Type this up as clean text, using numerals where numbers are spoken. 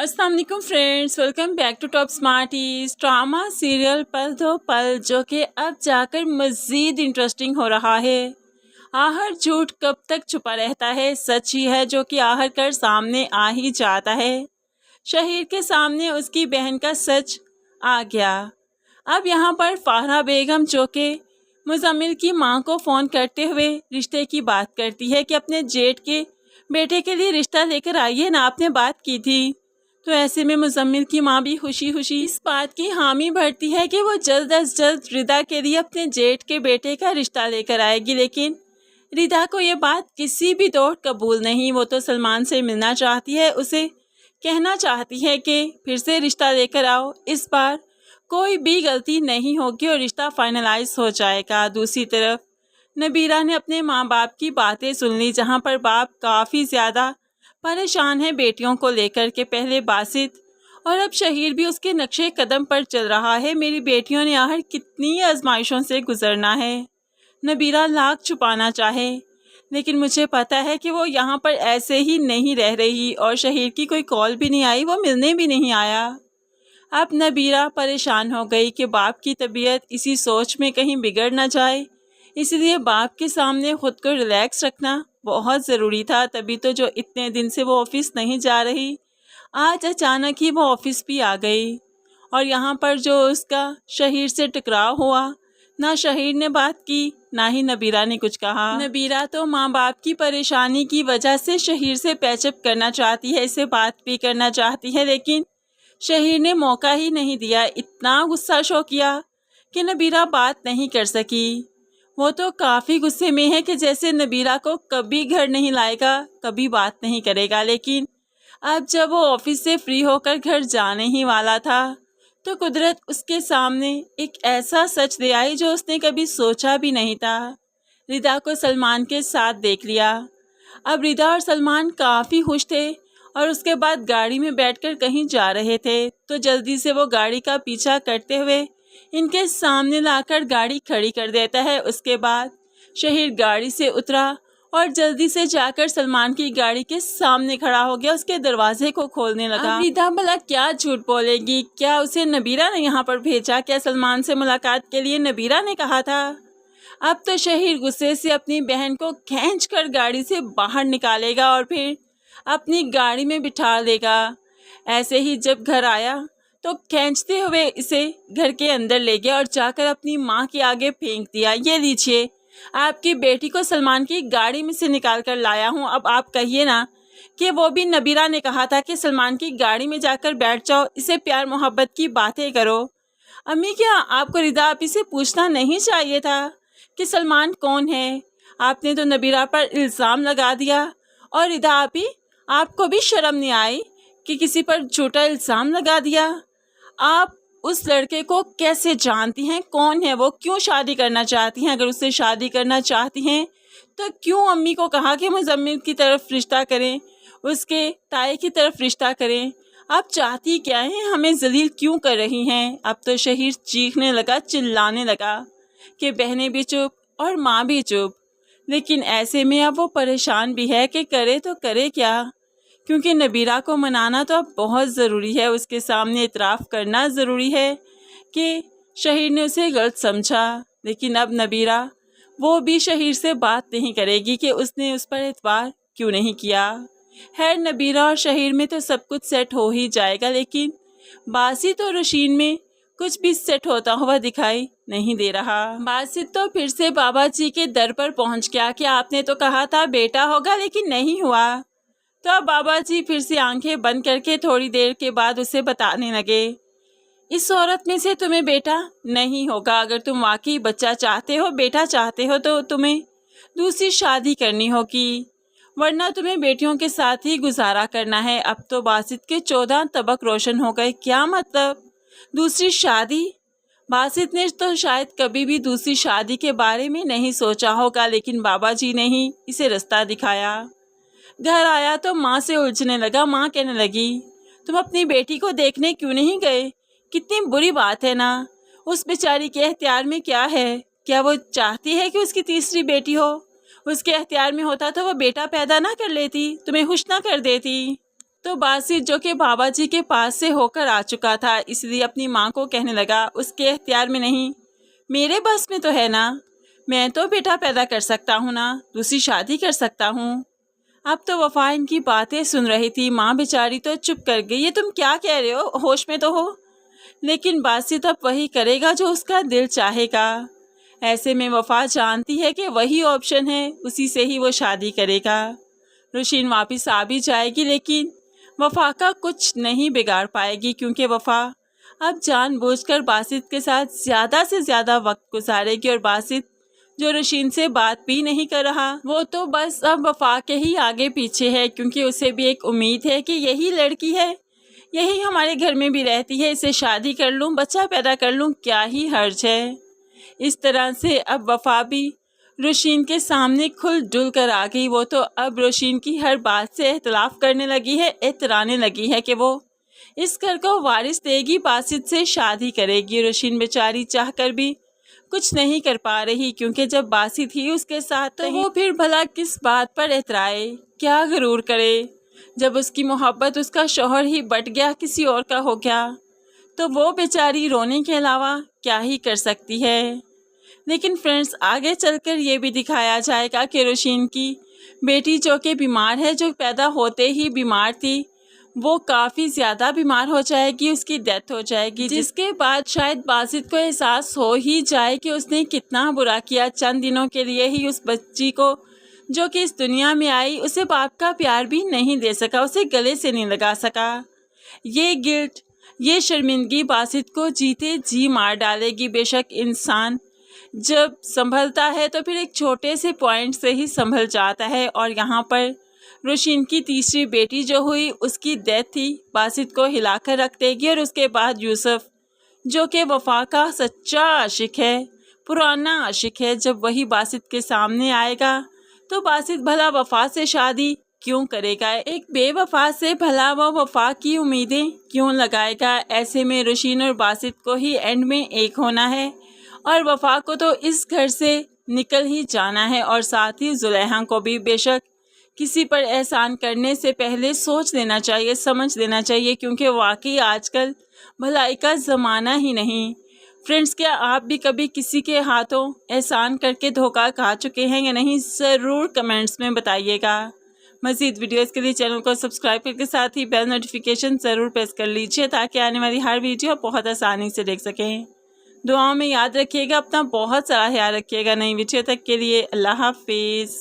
अस्सलाम वालेकुम friends, welcome back to top smarties. Drama serial पल दो पल जो कि अब जाकर मज़ीद इंटरेस्टिंग हो रहा है। आहर झूठ कब तक छुपा रहता है, सच ही है जो कि आहर कर सामने आ ही जाता है। शहीर के सामने उसकी बहन का सच आ गया। अब यहाँ पर फाहरा बेगम जो कि मुज़म्मिल की माँ को फ़ोन करते हुए रिश्ते की बात करती है कि अपने जेठ के बेटे के लिए रिश्ता लेकर आइए ना, आपने बात की थी। तो ऐसे में मुज़म्मिल की माँ भी खुशी खुशी इस बात की हामी भरती है कि वो जल्द अज जल्द रिदा के लिए अपने जेठ के बेटे का रिश्ता लेकर आएगी, लेकिन रिदा को ये बात किसी भी दौर कबूल नहीं। वो तो सलमान से मिलना चाहती है, उसे कहना चाहती है कि फिर से रिश्ता लेकर आओ, इस बार कोई भी गलती नहीं होगी और रिश्ता फाइनलाइज हो जाएगा। दूसरी तरफ नबीरा ने अपने माँ बाप की बातें सुन ली, जहाँ पर बाप काफ़ी ज़्यादा परेशान है बेटियों को लेकर के। पहले बासित और अब शहीर भी उसके नक्शे कदम पर चल रहा है। मेरी बेटियों ने आहर कितनी आजमाइशों से गुजरना है। नबीरा लाख छुपाना चाहे, लेकिन मुझे पता है कि वो यहाँ पर ऐसे ही नहीं रह रही और शहीर की कोई कॉल भी नहीं आई, वो मिलने भी नहीं आया। अब नबीरा परेशान हो गई कि बाप की तबीयत इसी सोच में कहीं बिगड़ ना जाए, इसलिए बाप के सामने खुद को रिलैक्स रखना बहुत ज़रूरी था। तभी तो जो इतने दिन से वो ऑफिस नहीं जा रही, आज अचानक ही वो ऑफिस भी आ गई। और यहाँ पर जो उसका शहीर से टकराव हुआ, ना शहीर ने बात की ना ही नबीरा ने कुछ कहा। नबीरा तो माँ बाप की परेशानी की वजह से शहीर से पैचअप करना चाहती है, इससे बात भी करना चाहती है, लेकिन शहीर ने मौका ही नहीं दिया। इतना गुस्सा शो किया कि नबीरा बात नहीं कर सकी। वो तो काफ़ी गुस्से में है कि जैसे नबीरा को कभी घर नहीं लाएगा, कभी बात नहीं करेगा। लेकिन अब जब वो ऑफिस से फ्री होकर घर जाने ही वाला था, तो कुदरत उसके सामने एक ऐसा सच ले आई जो उसने कभी सोचा भी नहीं था। रिदा को सलमान के साथ देख लिया। अब रिदा और सलमान काफ़ी खुश थे और उसके बाद गाड़ी में बैठकर कहीं जा रहे थे, तो जल्दी से वो गाड़ी का पीछा करते हुए इनके सामने लाकर गाड़ी खड़ी कर देता है। उसके बाद शहीर गाड़ी से उतरा और जल्दी से जाकर सलमान की गाड़ी के सामने खड़ा हो गया, उसके दरवाजे को खोलने लगा। रिदा भला क्या झूठ बोलेगी, क्या उसे नबीरा ने यहाँ पर भेजा, क्या सलमान से मुलाकात के लिए नबीरा ने कहा था? अब तो शहीर गुस्से से अपनी बहन को खींचकर गाड़ी से बाहर निकालेगा और फिर अपनी गाड़ी में बिठा देगा। ऐसे ही जब घर आया तो खींचते हुए इसे घर के अंदर ले गया और जाकर अपनी माँ के आगे फेंक दिया। ये लीजिए, आपकी बेटी को सलमान की गाड़ी में से निकाल कर लाया हूँ। अब आप कहिए ना कि वो भी नबीरा ने कहा था कि सलमान की गाड़ी में जाकर बैठ जाओ, इसे प्यार मोहब्बत की बातें करो। अम्मी, क्या आपको रिदा आपी से पूछना नहीं चाहिए था कि सलमान कौन है? आपने तो नबीरा पर इल्ज़ाम लगा दिया। और रिदा आपी, आपको भी शर्म नहीं आई कि किसी पर झूठा इल्ज़ाम लगा दिया? आप उस लड़के को कैसे जानती हैं? कौन है वो? क्यों शादी करना चाहती हैं? अगर उससे शादी करना चाहती हैं तो क्यों अम्मी को कहा कि मुज़म्मिल की तरफ रिश्ता करें, उसके ताए की तरफ रिश्ता करें? आप चाहती क्या हैं? हमें जलील क्यों कर रही हैं? अब तो शहीर चीखने लगा, चिल्लाने लगा कि बहनें भी चुप और माँ भी चुप। लेकिन ऐसे में अब वो परेशान भी है कि करे तो करे क्या, क्योंकि नबीरा को मनाना तो अब बहुत ज़रूरी है। उसके सामने इतराफ़ करना ज़रूरी है कि शहीर ने उसे गलत समझा। लेकिन अब नबीरा वो भी शहीर से बात नहीं करेगी कि उसने उस पर एतबार क्यों नहीं किया। खैर, नबीरा और शहीर में तो सब कुछ सेट हो ही जाएगा, लेकिन बासित और रशीन में कुछ भी सेट होता हुआ दिखाई नहीं दे रहा। बासित तो फिर से बाबा जी के दर पर पहुंच गया कि आपने तो कहा था बेटा होगा, लेकिन नहीं हुआ। तो अब बाबा जी फिर से आंखें बंद करके थोड़ी देर के बाद उसे बताने लगे, इस औरत में से तुम्हें बेटा नहीं होगा। अगर तुम वाकई बच्चा चाहते हो, बेटा चाहते हो, तो तुम्हें दूसरी शादी करनी होगी, वरना तुम्हें बेटियों के साथ ही गुजारा करना है। अब तो बासित के 14 तबक रोशन हो गए। क्या मतलब दूसरी शादी? बासित ने तो शायद कभी भी दूसरी शादी के बारे में नहीं सोचा होगा, लेकिन बाबा जी ने ही इसे रास्ता दिखाया। घर आया तो माँ से उलझने लगा। माँ कहने लगी, तुम अपनी बेटी को देखने क्यों नहीं गए? कितनी बुरी बात है ना। उस बेचारी के अख्तियार में क्या है? क्या वो चाहती है कि उसकी तीसरी बेटी हो? उसके अख्तियार में होता तो वो बेटा पैदा ना कर लेती, तुम्हें खुश ना कर देती। तो बासित जो कि बाबा जी के पास से होकर आ चुका था, इसलिए अपनी माँ को कहने लगा, उसके इख्तियार में नहीं, मेरे बस में तो है ना, मैं तो बेटा पैदा कर सकता हूँ ना, दूसरी शादी कर सकता हूँ। अब तो वफा इनकी बातें सुन रही थी। माँ बेचारी तो चुप कर गई। ये तुम क्या कह रहे हो, होश में तो हो। लेकिन बासित अब वही करेगा जो उसका दिल चाहेगा। ऐसे में वफा जानती है कि वही ऑप्शन है, उसी से ही वो शादी करेगा। रोशिन वापस आ भी जाएगी, लेकिन वफा का कुछ नहीं बिगाड़ पाएगी, क्योंकि वफा अब जानबूझकर बासित के साथ ज़्यादा से ज़्यादा वक्त गुजारेगी। और बासित जो रोशिन से बात भी नहीं कर रहा, वो तो बस अब वफा के ही आगे पीछे है, क्योंकि उसे भी एक उम्मीद है कि यही लड़की है, यही हमारे घर में भी रहती है, इसे शादी कर लूँ, बच्चा पैदा कर लूँ, क्या ही हर्ज है। इस तरह से अब वफा भी रोशिन के सामने खुल डुल कर आ गई। वो तो अब रोशिन की हर बात से एहतलाफ करने लगी है, एतराने लगी है कि वो इस घर को वारिस देगी, बासित से शादी करेगी। रोशिन बेचारी चाहकर भी कुछ नहीं कर पा रही, क्योंकि जब बासित ही उसके साथ तो वो फिर भला किस बात पर एतराए, क्या गरूर करे। जब उसकी मोहब्बत उसका शौहर ही बट गया, किसी और का हो गया, तो वो बेचारी रोने के अलावा क्या ही कर सकती है। लेकिन फ्रेंड्स, आगे चलकर ये भी दिखाया जाएगा कि रोशिन की बेटी जो कि बीमार है, जो पैदा होते ही बीमार थी, वो काफ़ी ज़्यादा बीमार हो जाएगी, उसकी डेथ हो जाएगी, जिसके बाद शायद बासित को एहसास हो ही जाए कि उसने कितना बुरा किया। चंद दिनों के लिए ही उस बच्ची को जो कि इस दुनिया में आई, उसे बाप का प्यार भी नहीं दे सका, उसे गले से नहीं लगा सका। ये गिल्ट, ये शर्मिंदगी बासित को जीते जी मार डालेगी। बेशक इंसान जब संभलता है तो फिर एक छोटे से पॉइंट से ही संभल जाता है, और यहाँ पर रोशिन की तीसरी बेटी जो हुई, उसकी डेथ थी, बासित को हिलाकर रख देगी। और उसके बाद यूसुफ जो कि वफा का सच्चा आशिक है, पुराना आशिक है, जब वही बासित के सामने आएगा तो बासित भला वफा से शादी क्यों करेगा, एक बेवफा से भला वो वफा की उम्मीदें क्यों लगाएगा। ऐसे में रोशिन और बासित को ही एंड में एक होना है, और वफा को तो इस घर से निकल ही जाना है, और साथ ही जुलेहा को भी। बेशक किसी पर एहसान करने से पहले सोच लेना चाहिए, समझ लेना चाहिए, क्योंकि वाकई आजकल भलाई का ज़माना ही नहीं। फ्रेंड्स, क्या आप भी कभी किसी के हाथों एहसान करके धोखा खा चुके हैं या नहीं, ज़रूर कमेंट्स में बताइएगा। मज़ीद वीडियोस के लिए चैनल को सब्सक्राइब करके साथ ही बेल नोटिफिकेशन ज़रूर प्रेस कर लीजिए, ताकि आने वाली हर वीडियो बहुत आसानी से देख सकें। दुआओं में याद रखिएगा, अपना बहुत सारा ख्याल रखिएगा। नई वीडियो तक के लिए अल्लाह हाफिज़।